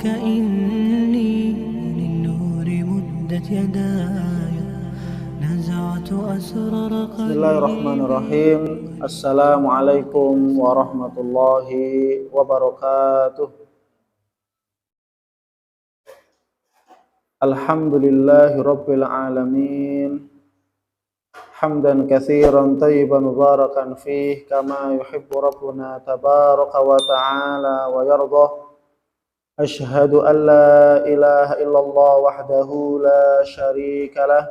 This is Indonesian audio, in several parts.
بك إني للنور مدت يداي نزعت أسرار قلبي. Bismillahirrahmanirrahim. Assalamualaikum warahmatullahi wabarakatuh. Alhamdulillahi rabbil alamin. Hamdan katsiran thayyiban mubarakan fih kama yuhibbu rabbuna tabaraka wa ta'ala wa yardah. Ashhadu an la ilaha illallah wahdahu la syarika lah.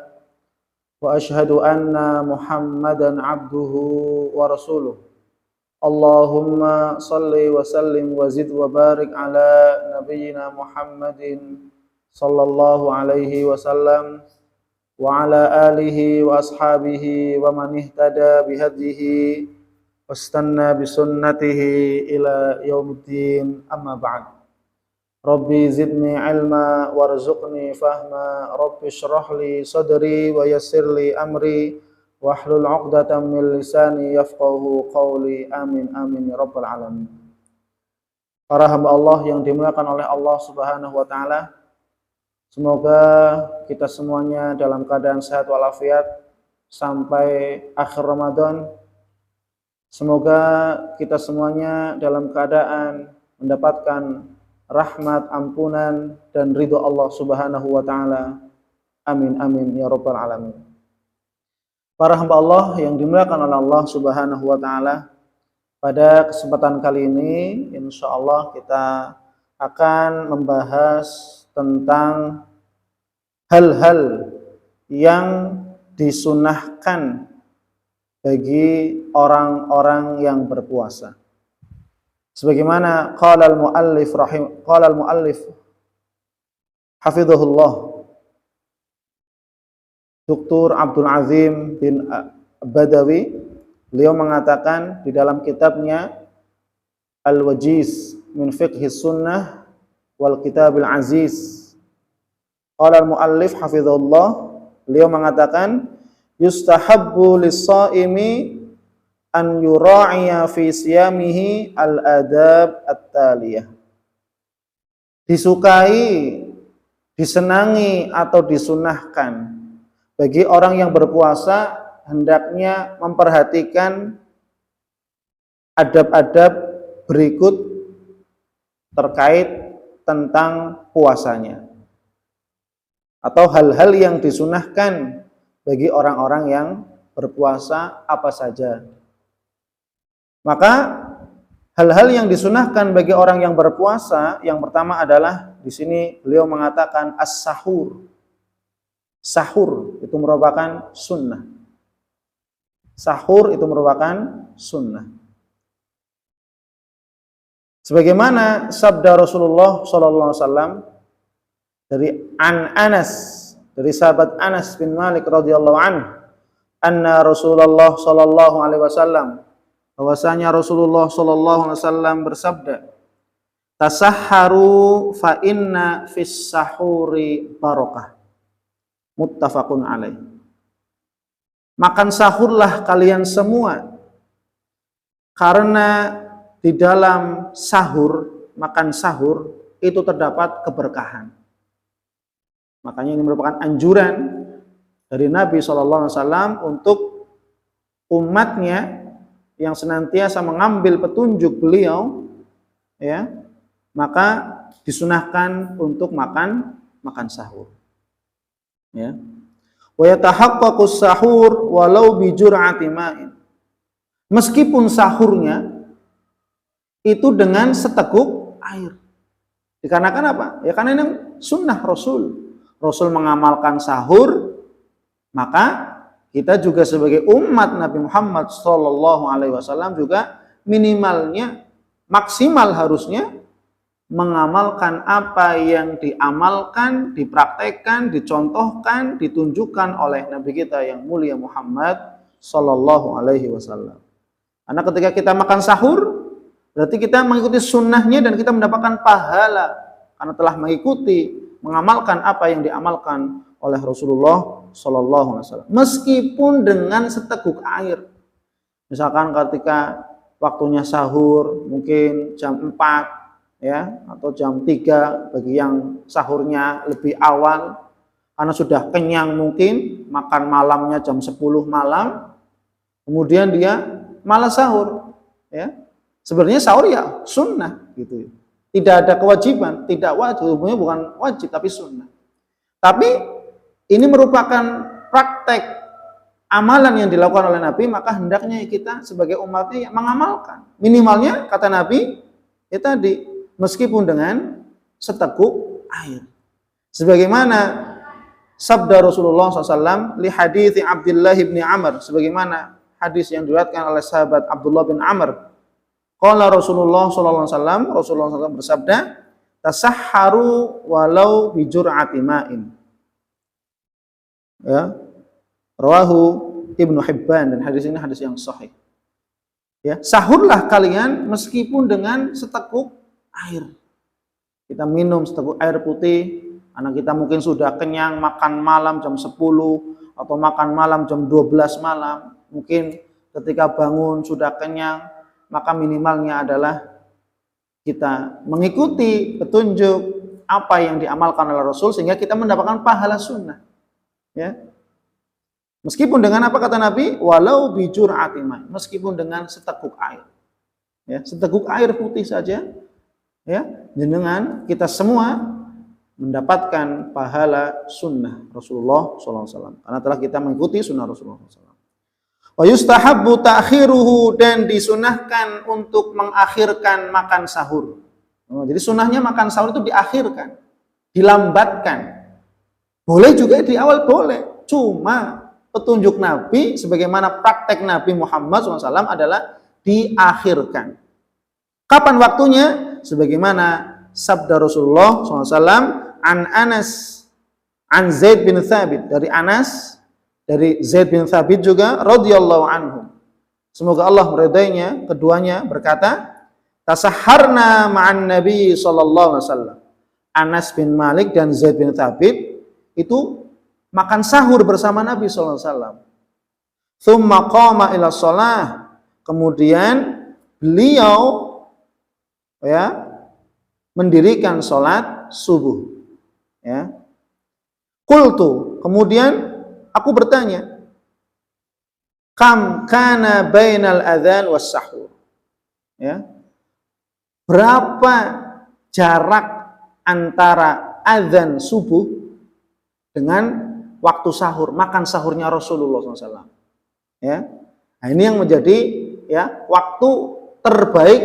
Wa ashhadu anna Muhammadan abduhu wa rasuluh. Allahumma salli wa sallim wa zid wa barik ala nabiyyina Muhammadin sallallahu alaihi wasallam wa ala alihi wa ashabihi wa man ihtada bihadihi wastanna bisunnatihi ila yaumiddin, amma ba'd. Rabbi zidni ilma warzuqni fahma. Rabbi shrah li sadri wa yassir li amri wahlul 'uqdatam min lisani yafqahu qawli. Amin amin ya rabbal alamin. Para hamba Allah yang dimuliakan oleh Allah Subhanahu wa taala, semoga kita semuanya dalam keadaan sehat walafiat sampai akhir Ramadan. Semoga kita semuanya dalam keadaan mendapatkan rahmat, ampunan, dan ridho Allah Subhanahu wa ta'ala. Amin, amin, ya rabbal alamin. Para hamba Allah yang dimuliakan oleh Allah Subhanahu wa ta'ala, pada kesempatan kali ini, insya Allah kita akan membahas tentang hal-hal yang disunahkan bagi orang-orang yang berpuasa. Sebagaimana qala al-muallif hafizahullah Dr. Abdul Azim bin Badawi, beliau mengatakan di dalam kitabnya Al-Wajiz min Fiqhis Sunnah wal Kitabil Aziz, qala al-muallif hafizahullah, beliau mengatakan yustahabbu lis-shaimi an yura'iya fi siyamihi al-adab at-taliyah. Disukai, disenangi atau disunahkan bagi orang yang berpuasa hendaknya memperhatikan adab-adab berikut terkait tentang puasanya, atau hal-hal yang disunahkan bagi orang-orang yang berpuasa apa saja. Maka hal-hal yang disunahkan bagi orang yang berpuasa, yang pertama adalah di sini beliau mengatakan as-sahur. Sahur itu merupakan sunnah. Sahur itu merupakan sunnah. Sebagaimana sabda Rasulullah SAW dari dari sahabat Anas bin Malik radhiyallahu anhu, anna Rasulullah sallallahu alaihi wasallam, bahwasanya Rasulullah sallallahu alaihi wasallam bersabda, tasahharu fa inna fis sahuri barakah. Muttafaqun alaih. Makan sahurlah kalian semua, karena di dalam sahur, makan sahur itu terdapat keberkahan. Makanya ini merupakan anjuran dari Nabi SAW untuk umatnya yang senantiasa mengambil petunjuk beliau, ya, maka disunahkan untuk makan sahur. Ya. Wa yatahaqqaqus sahur walau bi jur'ati ma'in. Meskipun sahurnya itu dengan seteguk air. Dikarenakan apa? Ya karena ini sunnah Rasul. Rasul mengamalkan sahur, maka kita juga sebagai umat Nabi Muhammad SAW juga minimalnya, maksimal harusnya mengamalkan apa yang diamalkan, dipraktekkan, dicontohkan, ditunjukkan oleh Nabi kita yang mulia Muhammad SAW. Karena ketika kita makan sahur, berarti kita mengikuti sunnahnya dan kita mendapatkan pahala karena telah mengikuti, mengamalkan apa yang diamalkan oleh Rasulullah SAW. Meskipun dengan seteguk air. Misalkan ketika waktunya sahur mungkin jam 4, ya, atau jam 3 bagi yang sahurnya lebih awal karena sudah kenyang, mungkin makan malamnya jam 10 malam, kemudian dia malas sahur, ya. Sebenarnya sahur ya sunnah gitu. Tidak ada kewajiban, tidak wajib, hukumnya bukan wajib tapi sunnah. Tapi ini merupakan praktek amalan yang dilakukan oleh Nabi, maka hendaknya kita sebagai umatnya mengamalkan. Minimalnya kata Nabi, ya tadi, meskipun dengan seteguk air. Sebagaimana sabda Rasulullah SAW li hadits Abdullah bin Amr, sebagaimana hadis yang diriwayatkan oleh sahabat Abdullah bin Amr. Qala Rasulullah SAW, Rasulullah SAW bersabda, tasahharu walau bijur'ati ma'in. Ya, rawahu Ibnu Hibban, dan hadis ini hadis yang sahih. Ya, sahurlah kalian meskipun dengan seteguk air. Kita minum seteguk air putih, anak kita mungkin sudah kenyang makan malam jam 10 atau makan malam jam 12 malam. Mungkin ketika bangun sudah kenyang, maka minimalnya adalah kita mengikuti petunjuk apa yang diamalkan oleh Rasul sehingga kita mendapatkan pahala sunnah. Ya. Meskipun dengan apa kata Nabi, walau bijur'ati ma', meskipun dengan seteguk air. Ya, seteguk air putih saja, ya, jenengan kita semua mendapatkan pahala sunnah Rasulullah SAW karena telah kita mengikuti sunnah Rasulullah SAW. Wa yustahabbu ta'khiruhu, dan disunahkan untuk mengakhirkan makan sahur. Jadi sunnahnya makan sahur itu diakhirkan, dilambatkan. Boleh juga di awal, boleh. Cuma petunjuk Nabi sebagaimana praktek Nabi Muhammad SAW adalah diakhirkan. Kapan waktunya? Sebagaimana sabda Rasulullah SAW, an Anas, an Zaid bin Thabit, dari Anas, dari Zaid bin Thabit juga radhiyallahu anhu. Semoga Allah meridainya, keduanya berkata, tasahharna ma'an Nabi sallallahu alaihi wasallam. Anas bin Malik dan Zaid bin Thabit itu makan sahur bersama Nabi sallallahu alaihi wasallam. Tsumma qama ila shalah. Kemudian beliau ya mendirikan salat subuh. Ya. Qultu, kemudian aku bertanya, kam kana bainal adzan was sahur. Ya. Berapa jarak antara azan subuh dengan waktu sahur, makan sahurnya Rasulullah SAW. Ya. Nah, ini yang menjadi ya waktu terbaik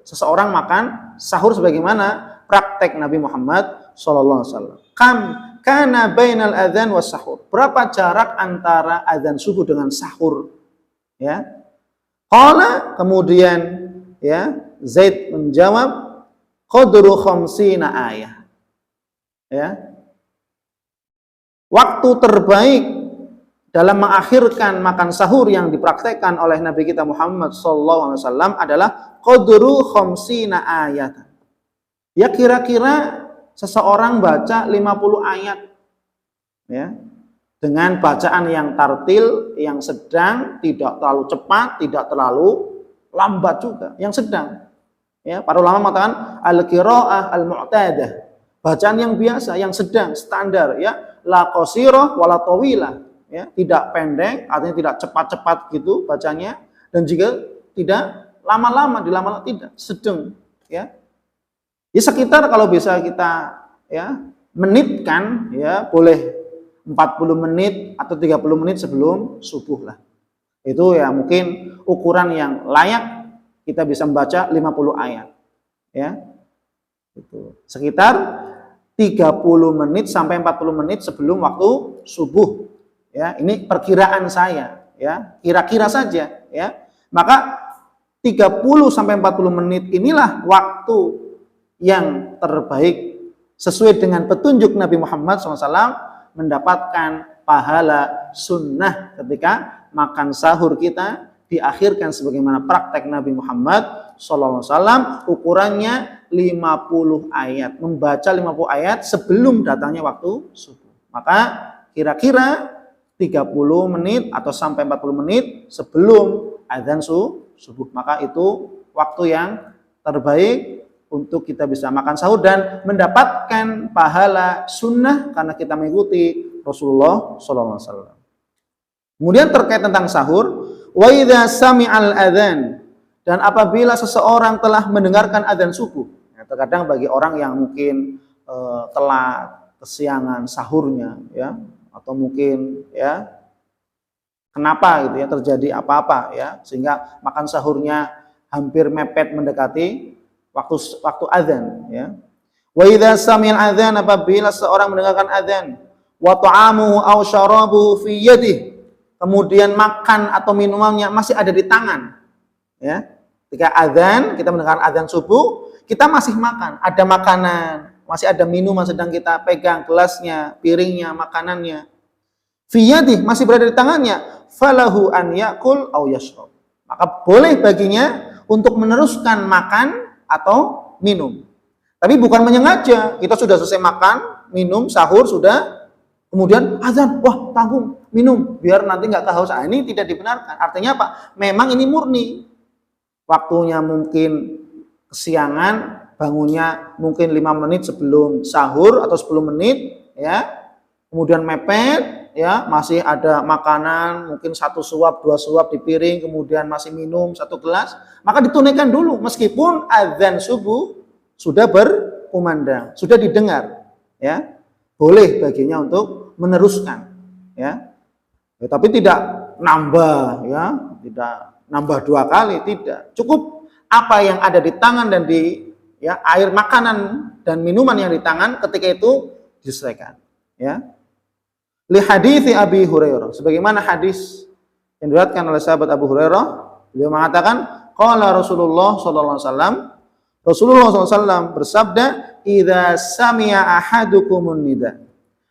seseorang makan sahur sebagaimana praktek Nabi Muhammad SAW. Kam kana bainal adzan was sahur. Berapa jarak antara adzan subuh dengan sahur? Ya. Qala, kemudian ya Zaid menjawab, qadru khamsina ayah. Ya. Waktu terbaik dalam mengakhirkan makan sahur yang dipraktekkan oleh Nabi kita Muhammad SAW adalah qadru khamsina ayat. Ya, kira-kira seseorang baca 50 ayat, ya, dengan bacaan yang tartil, yang sedang, tidak terlalu cepat, tidak terlalu lambat juga, yang sedang. Ya, para ulama mengatakan al-qiraah al-mu'tadah, bacaan yang biasa, yang sedang, standar, ya, la qasirah wala tawilah, ya, tidak pendek, artinya tidak cepat-cepat gitu bacanya, dan juga tidak lama-lama, dilama-lama tidak, sedang, ya. Ya sekitar kalau bisa kita ya menitkan, ya boleh 40 menit atau 30 menit sebelum subuh lah. Itu ya mungkin ukuran yang layak kita bisa membaca 50 ayat. Ya. Itu sekitar 30 menit sampai 40 menit sebelum waktu subuh. Ya, ini perkiraan saya, ya. Kira-kira saja, ya. Maka 30 sampai 40 menit inilah waktu yang terbaik sesuai dengan petunjuk Nabi Muhammad SAW mendapatkan pahala sunnah ketika makan sahur kita diakhirkan sebagaimana praktek Nabi Muhammad SAW, ukurannya 50 ayat, membaca 50 ayat sebelum datangnya waktu subuh. Maka kira-kira 30 menit atau sampai 40 menit sebelum azan subuh, maka itu waktu yang terbaik untuk kita bisa makan sahur dan mendapatkan pahala sunnah karena kita mengikuti Rasulullah SAW. Kemudian terkait tentang sahur, wa idza sami'al adzan, dan apabila seseorang telah mendengarkan adzan subuh. Ya, terkadang bagi orang yang mungkin telat, kesiangan sahurnya, ya, atau mungkin ya kenapa gitu ya terjadi apa-apa ya sehingga makan sahurnya hampir mepet mendekati waktu azan ya. Wa idza sami'al adzan, apabila seorang mendengarkan adzan, wa ta'amuhu aw syarabuhu fi yadihi, kemudian makan atau minumannya masih ada di tangan ya. Ketika adzan, kita mendengar adzan subuh, kita masih makan, ada makanan, masih ada minuman sedang kita pegang, gelasnya, piringnya, makanannya. Fi yadihi, masih berada di tangannya, falahu an ya'kul aw yashrab, maka boleh baginya untuk meneruskan makan atau minum. Tapi bukan menyengaja, kita sudah selesai makan, minum, sahur sudah, kemudian azan, wah tanggung, minum, biar nanti nggak kehausan. Ini tidak dibenarkan. Artinya apa? Memang ini murni. Waktunya mungkin kesiangan, bangunnya mungkin 5 menit sebelum sahur atau 10 menit, ya. Kemudian mepet, ya, masih ada makanan, mungkin 1 suap, 2 suap di piring, kemudian masih minum 1 gelas, maka ditunaikan dulu meskipun azan subuh sudah berkumandang, sudah didengar, ya. Boleh baginya untuk meneruskan, ya. Tapi tidak nambah, ya, tidak nambah 2 kali, tidak. Cukup apa yang ada di tangan dan di ya air makanan dan minuman yang di tangan ketika itu diselesaikan, ya. Li hadithi Abi Hurairah, sebagaimana hadis yang diriwayatkan oleh sahabat Abu Hurairah, beliau mengatakan qala Rasulullah sallallahu alaihi wasallam, Rasulullah SAW bersabda, idza sami'a ahadukumun nida,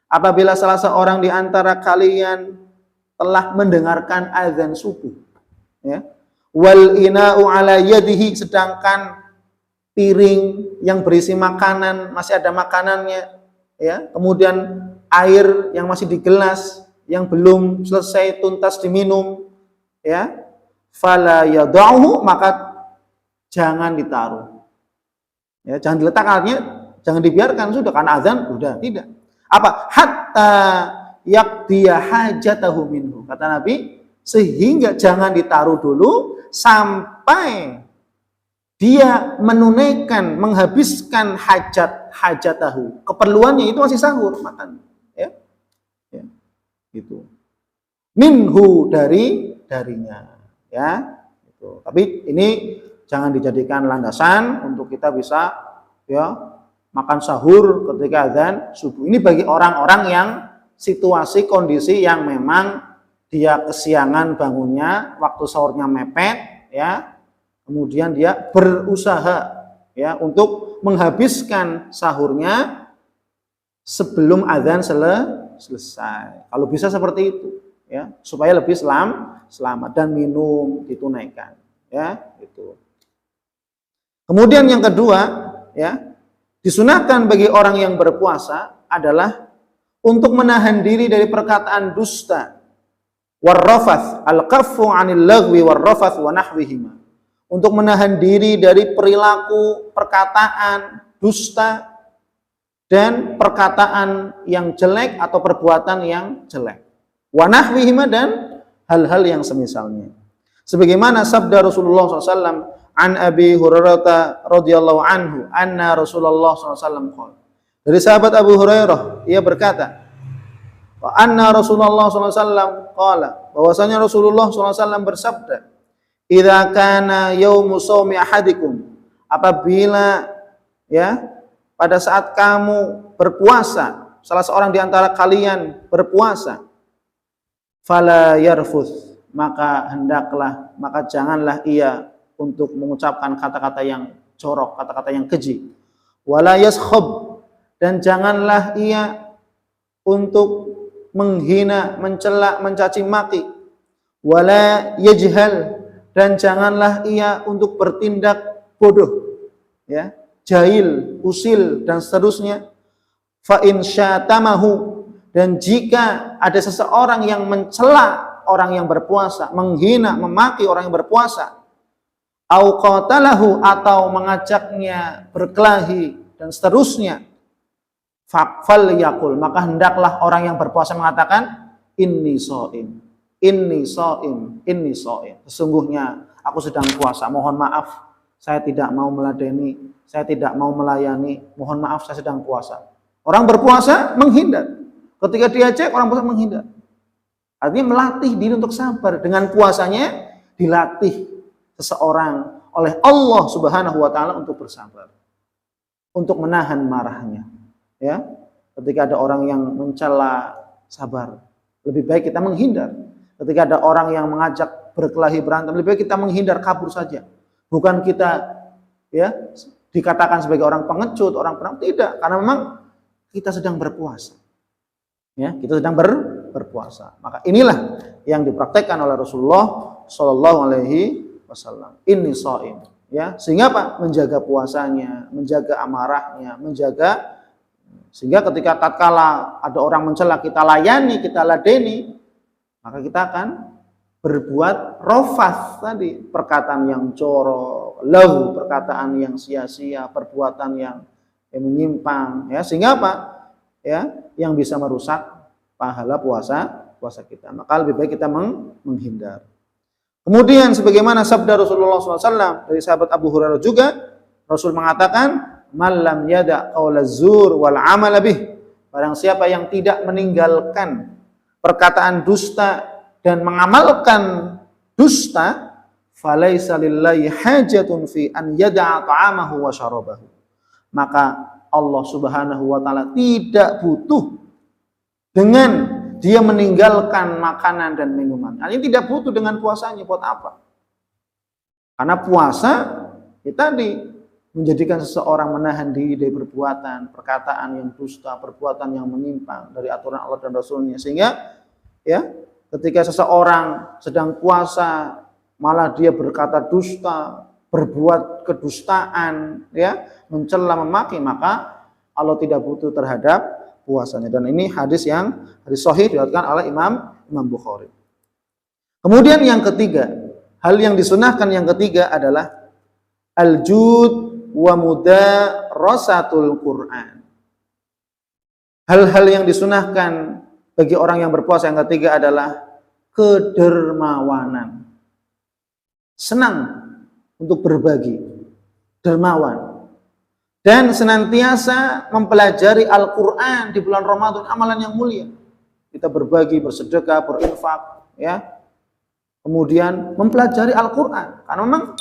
apabila salah seorang di antara kalian telah mendengarkan azan subuh, ya, wal ina'u ala yadihi, sedangkan piring yang berisi makanan masih ada makanannya, ya, kemudian air yang masih di gelas yang belum selesai tuntas diminum, ya, fala yad'uhu, maka jangan ditaruh, ya, jangan diletakkan, artinya jangan dibiarkan sudah karena azan udah, tidak. Apa? Hatta yaqdiya hajatahu minhu, kata Nabi, sehingga jangan ditaruh dulu sampai dia menunaikan, menghabiskan hajatahu, keperluannya, itu masih sahur makan, ya, ya, gitu. Minhu, darinya, ya, gitu. Tapi ini jangan dijadikan landasan untuk kita bisa ya makan sahur ketika azan subuh. Ini bagi orang-orang yang situasi kondisi yang memang dia kesiangan bangunnya, waktu sahurnya mepet, ya. Kemudian dia berusaha ya untuk menghabiskan sahurnya sebelum azan selesai. Kalau bisa seperti itu, ya, supaya lebih selamat, dan minum ditunaikan, ya, itu. Kemudian yang kedua, ya, disunahkan bagi orang yang berpuasa adalah untuk menahan diri dari perkataan dusta, warrafath, al-kaffu 'anil lagwi warrafath wa nahwihima. Untuk menahan diri dari perilaku perkataan dusta dan perkataan yang jelek atau perbuatan yang jelek. Wa nahwihima, dan hal-hal yang semisalnya. Sebagaimana sabda Rasulullah SAW an Abi Hurairah radhiyallahu anhu, anna Rasulullah SAW qala. Dari sahabat Abu Hurairah, ia berkata, wa anna Rasulullah SAW qala, bahwasanya Rasulullah SAW bersabda, idza kana yaumu shaumi ahadikum, apabila ya pada saat kamu berpuasa, salah seorang di antara kalian berpuasa, fala yarfuth, maka janganlah ia untuk mengucapkan kata-kata yang jorok, kata-kata yang keji, wala yaskhab, dan janganlah ia untuk menghina, mencela, mencaci maki, wala yajhal, dan janganlah ia untuk bertindak bodoh, ya, jahil, usil, dan seterusnya. Fa in syatamahu, dan jika ada seseorang yang mencela orang yang berpuasa, menghina, memaki orang yang berpuasa, au qatalahu atau mengajaknya berkelahi dan seterusnya, fal yaqul, maka hendaklah orang yang berpuasa mengatakan inni shaim, inni shaim, inni shaim. Sesungguhnya aku sedang puasa, mohon maaf saya tidak mau meladeni, saya tidak mau melayani, mohon maaf saya sedang puasa. Orang berpuasa menghindar. Ketika diajak orang puasa menghindar. Artinya melatih diri untuk sabar. Dengan puasanya dilatih seseorang oleh Allah Subhanahu wa taala untuk bersabar. Untuk menahan marahnya. Ya. Ketika ada orang yang mencela, sabar. Lebih baik kita menghindar. Ketika ada orang yang mengajak berkelahi berantem, lebih baik kita menghindar, kabur saja. Bukan kita ya dikatakan sebagai orang pengecut, orang penakut, tidak, karena memang kita sedang berpuasa. Ya, kita sedang berpuasa. Maka inilah yang dipraktekkan oleh Rasulullah Shallallahu Alaihi Wasallam. Inni shaim. Ya, sehingga apa? Menjaga puasanya, menjaga amarahnya, menjaga sehingga ketika tatkala ada orang mencela kita layani, kita ladeni, maka kita akan berbuat rofas tadi, perkataan yang jorok, lahu, perkataan yang sia-sia, perbuatan yang menyimpang, ya, sehingga apa? Ya, yang bisa merusak pahala puasa kita. Maka lebih baik kita menghindar. Kemudian sebagaimana sabda Rasulullah SAW dari sahabat Abu Hurairah juga, Rasul mengatakan, "Malam yada qaulaz zur wal amal bih." Barang siapa yang tidak meninggalkan perkataan dusta dan mengamalkan dusta, falaisa lillahi hajatun fi an yada'a ta'amahu wa syarabahu. Maka Allah Subhanahu wa taala tidak butuh dengan dia meninggalkan makanan dan minuman. Artinya tidak butuh dengan puasanya, buat apa? Karena puasa itu tadi menjadikan seseorang menahan diri dari perbuatan, perkataan yang dusta, perbuatan yang menyimpang dari aturan Allah dan Rasulnya. Sehingga ya, ketika seseorang sedang puasa malah dia berkata dusta, berbuat kedustaan, ya, mencela, memaki, maka Allah tidak butuh terhadap puasanya. Dan ini hadis sahih diriwayatkan oleh Imam Bukhari. Kemudian yang ketiga, hal yang disunahkan yang ketiga adalah al-jud wa mudarasatul Quran. Hal-hal yang disunahkan bagi orang yang berpuasa yang ketiga adalah kedermawanan. Senang untuk berbagi, dermawan. Dan senantiasa mempelajari Al-Quran di bulan Ramadan, amalan yang mulia. Kita berbagi, bersedekah, berinfak, ya. Kemudian mempelajari Al-Quran. Karena memang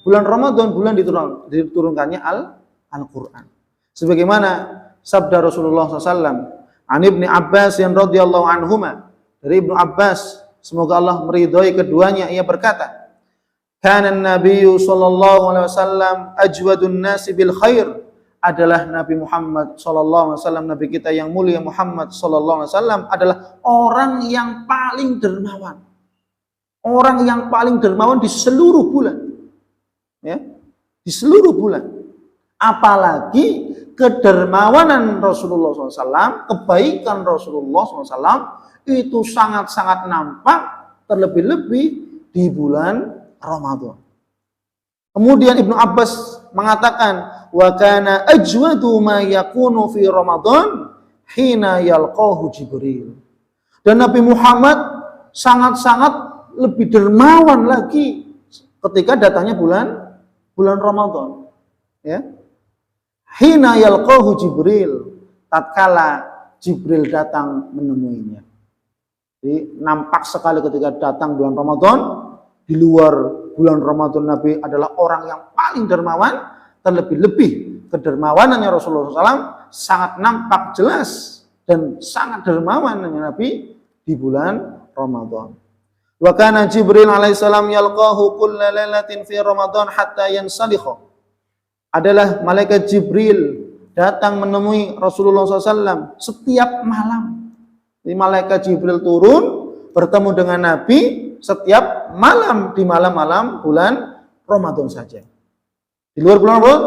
bulan Ramadan, bulan diturunkannya Al-Quran. Sebagaimana sabda Rasulullah SAW, An Ibni Abbas yang radhiyallahu anhuma, dari Ibnu Abbas, semoga Allah meridhai keduanya, ia berkata, kana an-nabiyyu sallallahu alaihi wasallam ajwadun nasi bil khair, adalah Nabi Muhammad sallallahu alaihi wasallam, nabi kita yang mulia Muhammad sallallahu alaihi wasallam adalah orang yang paling dermawan. Orang yang paling dermawan di seluruh bulan. Ya, di seluruh bulan. Apalagi kedermawanan Rasulullah SAW, kebaikan Rasulullah SAW itu sangat-sangat nampak, terlebih-lebih di bulan Ramadan. Kemudian Ibnu Abbas mengatakan, wa kana ajwadu ma yakunu fi Ramadan hina yalqahu Jibril. Dan Nabi Muhammad sangat-sangat lebih dermawan lagi ketika datangnya bulan Ramadan. Ya. Hina yalqahu Jibril, tatkala Jibril datang menemuinya. Jadi nampak sekali ketika datang bulan Ramadan, di luar bulan Ramadan Nabi adalah orang yang paling dermawan, terlebih-lebih kedermawanannya Rasulullah SAW sangat nampak jelas dan sangat dermawannya Nabi di bulan Ramadan. Wa kana Jibril alaihissalam yalqahu kulla lailatin fi Ramadan hatta yansalikha. Adalah malaikat Jibril datang menemui Rasulullah SAW setiap malam. Jadi malaikat Jibril turun bertemu dengan Nabi setiap malam, di malam-malam bulan Ramadan saja. Di luar bulan Ramadan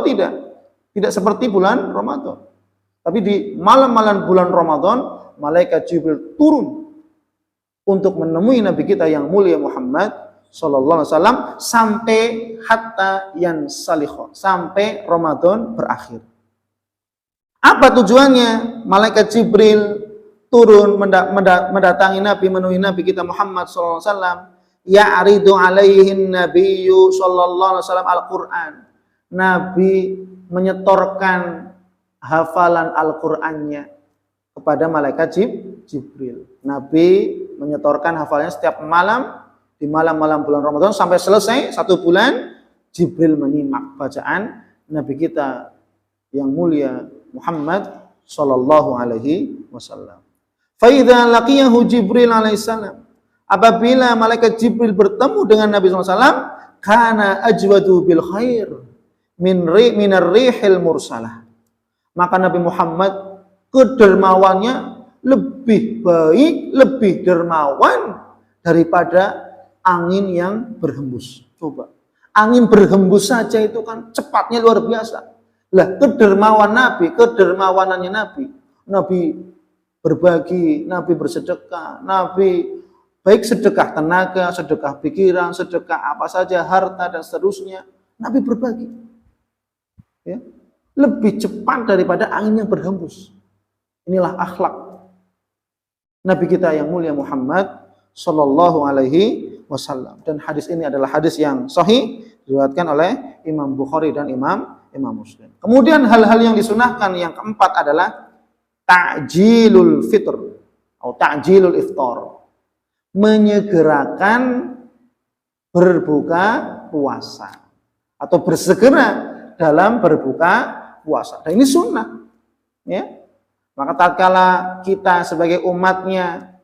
tidak seperti bulan Ramadan. Tapi di malam-malam bulan Ramadan malaikat Jibril turun untuk menemui Nabi kita yang mulia Muhammad sallallahu alaihi wasallam sampai hatta yansalikh, sampai Ramadan berakhir. Apa tujuannya? Malaikat Jibril turun mendatangi Nabi, menemui Nabi kita Muhammad sallallahu alaihi wasallam, ya'ridu alaihin nabiyyu sallallahu alaihi wasallam Al-Qur'an. Nabi menyetorkan hafalan Al-Qur'annya kepada malaikat Jibril. Nabi menyetorkan hafalannya setiap malam di malam-malam bulan Ramadan sampai selesai 1 bulan. Jibril menyimak bacaan Nabi kita yang mulia Muhammad sallallahu alaihi wasallam. Fa idza laqiyahu Jibril alaihissalam, apabila malaikat Jibril bertemu dengan Nabi sallallahu alaihi wasallam, kana ajwadu bil khair minar rihil mursalah. Maka Nabi Muhammad kedermawannya lebih baik, lebih dermawan daripada angin yang berhembus. Coba, angin berhembus saja itu kan cepatnya luar biasa. Lah, kedermawan Nabi, kedermawanannya Nabi berbagi, Nabi bersedekah, Nabi baik sedekah tenaga, sedekah pikiran, sedekah apa saja, harta dan seterusnya, Nabi berbagi. Ya, lebih cepat daripada angin yang berhembus. Inilah akhlak Nabi kita yang mulia Muhammad sallallahu alaihi wasallam. Dan hadis ini adalah hadis yang sahih, diriwayatkan oleh Imam Bukhari dan Imam Muslim. Kemudian hal-hal yang disunahkan yang keempat adalah ta'jilul fitr atau ta'jilul iftar. Menyegerakan berbuka puasa atau bersegera dalam berbuka puasa. Dan ini sunnah. Ya. Maka tatkala kita sebagai umatnya,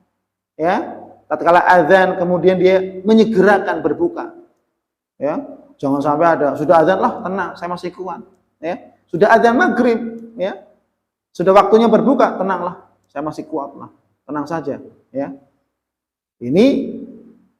ya, tatkala azan kemudian dia menyegerakan berbuka. Ya. Jangan sampai ada sudah azan lah tenang, saya masih kuat. Ya. Sudah azan maghrib, ya. Sudah waktunya berbuka, tenanglah, saya masih kuat lah, tenang saja. Ya. Ini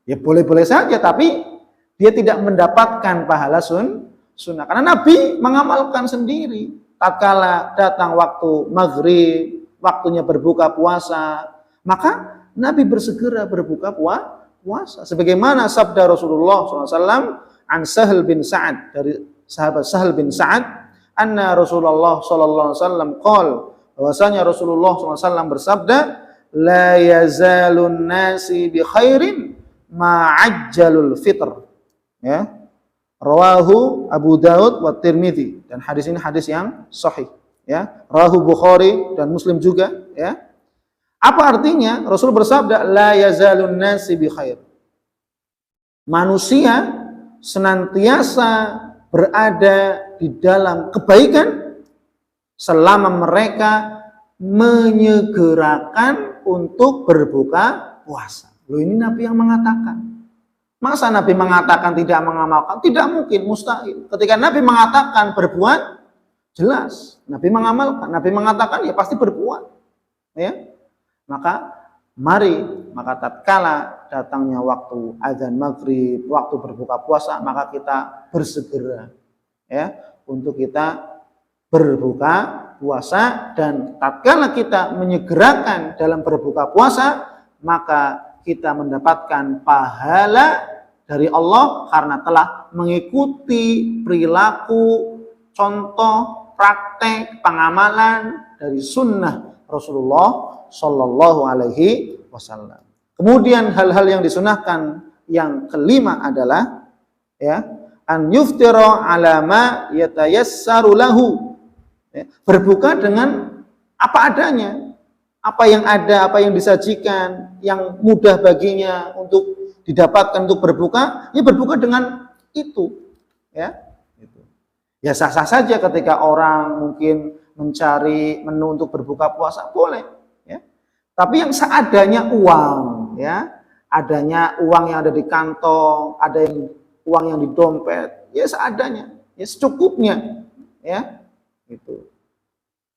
ya boleh-boleh saja, tapi dia tidak mendapatkan pahala sunnah. Karena Nabi mengamalkan sendiri. Tatkala datang waktu maghrib, waktunya berbuka puasa, maka Nabi bersegera berbuka puasa. Sebagaimana sabda Rasulullah SAW an Sahal bin Sa'ad, dari sahabat Sahal bin Sa'ad, anna Rasulullah SAW qol, bahwasanya Rasulullah SAW bersabda, la yazalun nasi bi khairin ma'ajjalul fitr. Ya. Rawahu Abu Daud wa Tirmidzi, dan hadis ini hadis yang sahih, ya. Rawahu Bukhari dan Muslim juga, ya. Apa artinya? Rasul bersabda, la yazalun nasi bi khair. Manusia senantiasa berada di dalam kebaikan selama mereka menyegerakan untuk berbuka puasa. Loh, ini Nabi yang mengatakan. Masa Nabi mengatakan tidak mengamalkan? Tidak mungkin, mustahil. Ketika Nabi mengatakan berbuat, jelas. Nabi mengamalkan. Nabi mengatakan ya pasti berbuat. Ya. Maka tatkala datangnya waktu azan maghrib, waktu berbuka puasa, maka kita bersegera, ya, untuk kita berbuka puasa. Dan tatkala kita menyegerakan dalam berbuka puasa, maka kita mendapatkan pahala dari Allah karena telah mengikuti perilaku, contoh, praktek, pengamalan dari sunnah Rasulullah Sallallahu Alaihi Wasallam. Kemudian hal-hal yang disunahkan yang kelima adalah, ya, an yuftira ala ma yatayassaru lahu. Ya, berbuka dengan apa adanya. Apa yang ada, apa yang disajikan, yang mudah baginya untuk didapatkan untuk berbuka, ya berbuka dengan itu, ya. Itu. Ya sah-sah saja ketika orang mungkin mencari menu untuk berbuka puasa, boleh, ya. Tapi yang seadanya uang, ya, adanya uang yang ada di kantong, ada yang uang yang di dompet, ya seadanya, ya secukupnya, ya. Itu.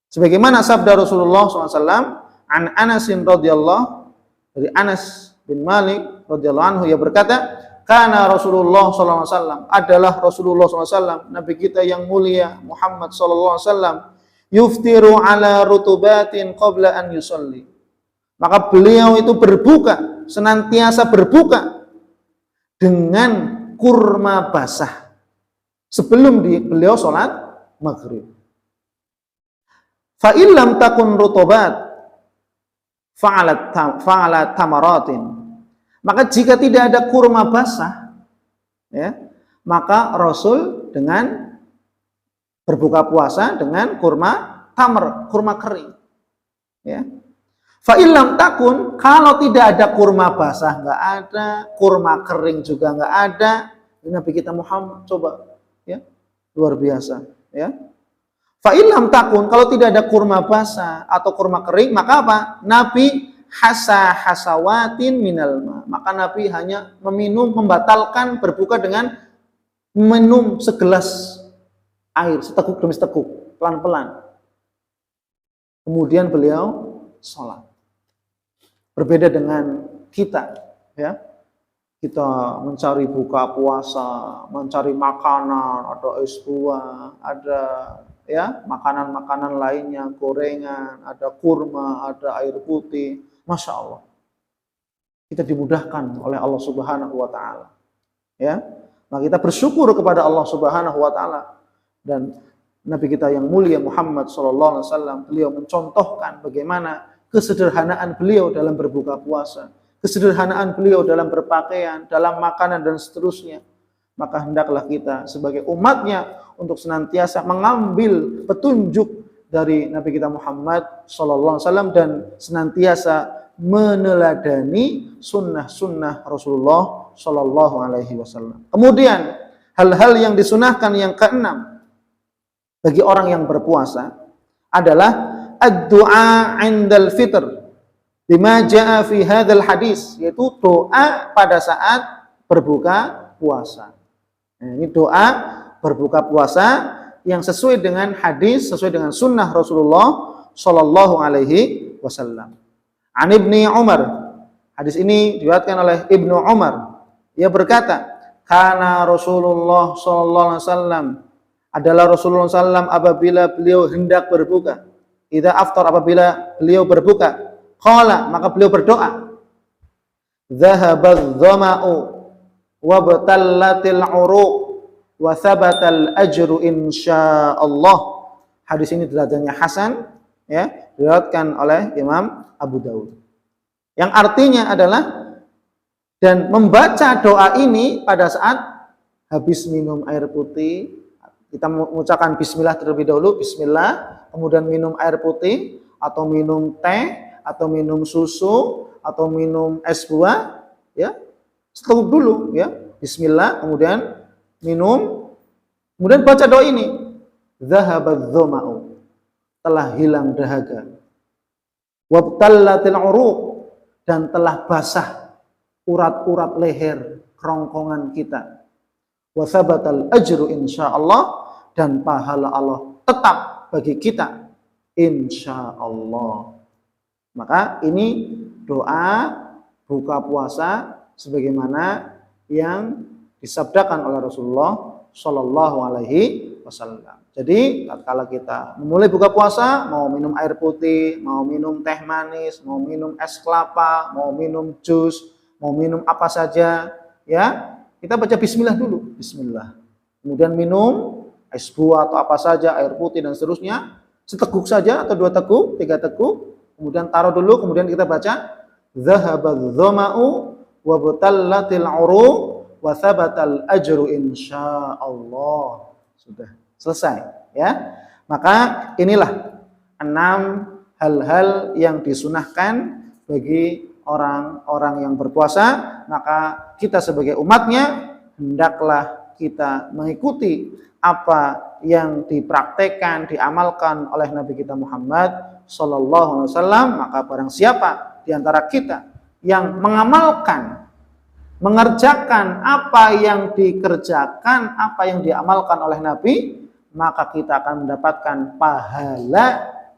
Sebagaimana sabda Rasulullah SAW. An Anasin radhiyallahu, dari Anas bin Malik radhiyallahu anhu, ia berkata, kana Rasulullah sallallahu alaihi wasallam, adalah Rasulullah sallallahu alaihi wasallam, nabi kita yang mulia Muhammad sallallahu alaihi wasallam, yuftiru ala rutubatin qabla an yusalli. Maka beliau itu berbuka, senantiasa berbuka dengan kurma basah sebelum beliau sholat maghrib. Fa illam takun rutubat fa'alat tamaratin. Maka jika tidak ada kurma basah, ya, maka Rasul dengan berbuka puasa dengan kurma tamar, kurma kering. Ya. Fa illam takun, kalau tidak ada kurma basah, nggak ada, kurma kering juga nggak ada, Nabi kita Muhammad coba, ya, luar biasa, ya. Fa illam takun, kalau tidak ada kurma basah atau kurma kering, maka apa? Nabi hasawatin minal ma. Maka Nabi hanya membatalkan berbuka dengan minum segelas air, seteguk demi seteguk, pelan-pelan. Kemudian beliau sholat. Berbeda dengan kita, ya. Kita mencari buka puasa, mencari makanan, ada es buah, ada, ya, makanan-makanan lainnya, gorengan, ada kurma, ada air putih. Masya Allah. Kita dimudahkan oleh Allah Subhanahu wa Ta'ala. Ya. Nah, kita bersyukur kepada Allah Subhanahu wa Ta'ala. Dan Nabi kita yang mulia Muhammad SAW, beliau mencontohkan bagaimana kesederhanaan beliau dalam berbuka puasa, kesederhanaan beliau dalam berpakaian, dalam makanan dan seterusnya. Maka hendaklah kita sebagai umatnya untuk senantiasa mengambil petunjuk dari Nabi kita Muhammad SAW dan senantiasa meneladani sunnah-sunnah Rasulullah SAW. Kemudian hal-hal yang disunahkan yang keenam bagi orang yang berpuasa adalah ad-du'a 'indal fitr bima jaa fi hadzal hadis, yaitu doa pada saat berbuka puasa. Nah, ini doa berbuka puasa yang sesuai dengan hadis, sesuai dengan sunnah Rasulullah sallallahu alaihi wasallam. An Ibni Umar, hadis ini diriwayatkan oleh Ibnu Umar. Ia berkata, kana Rasulullah sallallahu alaihi wasallam, adalah Rasulullah sallam apabila beliau hendak berbuka. Idza aftar, apabila beliau berbuka, qala, maka beliau berdoa, dhahabadz dhama'u wa batallatil 'uruq wa thabatal ajru insyaallah. Hadis ini derajatnya hasan, ya, diriwayatkan oleh Imam Abu Daud. Yang artinya adalah, dan membaca doa ini pada saat habis minum air putih, kita mengucapkan bismillah terlebih dahulu, bismillah, kemudian minum air putih atau minum teh atau minum susu atau minum es buah, ya, seteguk dulu, ya, bismillah, kemudian minum, kemudian baca doa ini, dhahabadz dhama'u, telah hilang dahaga, wabtallatil 'uruq, dan telah basah urat-urat leher kerongkongan kita, wa thabatal ajru insyaallah, dan pahala Allah tetap bagi kita insyaallah. Maka ini doa buka puasa sebagaimana yang disabdakan oleh Rasulullah Shallallahu Alaihi Wasallam. Jadi kalau kita memulai buka puasa, mau minum air putih, mau minum teh manis, mau minum es kelapa, mau minum jus, mau minum apa saja, ya, kita baca bismillah dulu, bismillah. Kemudian minum es buah atau apa saja, air putih dan seterusnya, seteguk saja atau 2 teguk, 3 teguk, kemudian taruh dulu, kemudian kita baca dhahabadz dhama'u wa batallatil 'uruq wa thabatal ajru insyaallah. Sudah selesai, ya. Maka inilah 6 hal-hal yang disunahkan bagi orang-orang yang berpuasa. Maka kita sebagai umatnya hendaklah kita mengikuti apa yang dipraktekkan, diamalkan oleh Nabi kita Muhammad sallallahu alaihi wasallam. Maka barang siapa di antara kita yang mengamalkan, mengerjakan apa yang dikerjakan, apa yang diamalkan oleh Nabi, maka kita akan mendapatkan pahala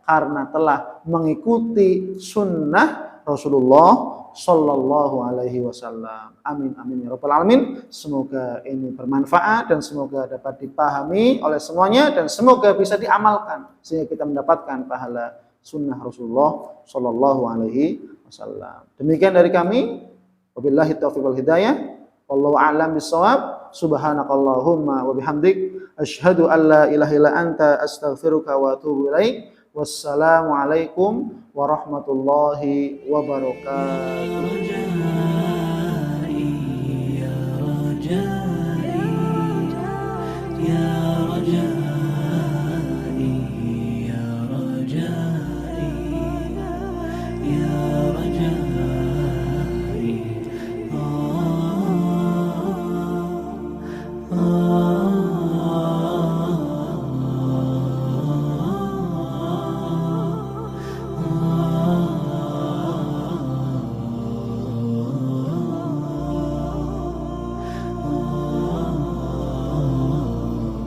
karena telah mengikuti sunnah Rasulullah Sallallahu Alaihi Wasallam. Amin amin ya rabbal alamin. Semoga ini bermanfaat dan semoga dapat dipahami oleh semuanya dan semoga bisa diamalkan sehingga kita mendapatkan pahala sunnah Rasulullah Sallallahu Alaihi Wasallam. Demikian dari kami. Wabillahi taufiq wal hidayah. Wallahu a'lam bishawab. Subhanakallahumma wa bihamdik asyhadu an la ilaha illa anta astaghfiruka wa atubu ilaik. Wassalamualaikum warahmatullahi wabarakatuh.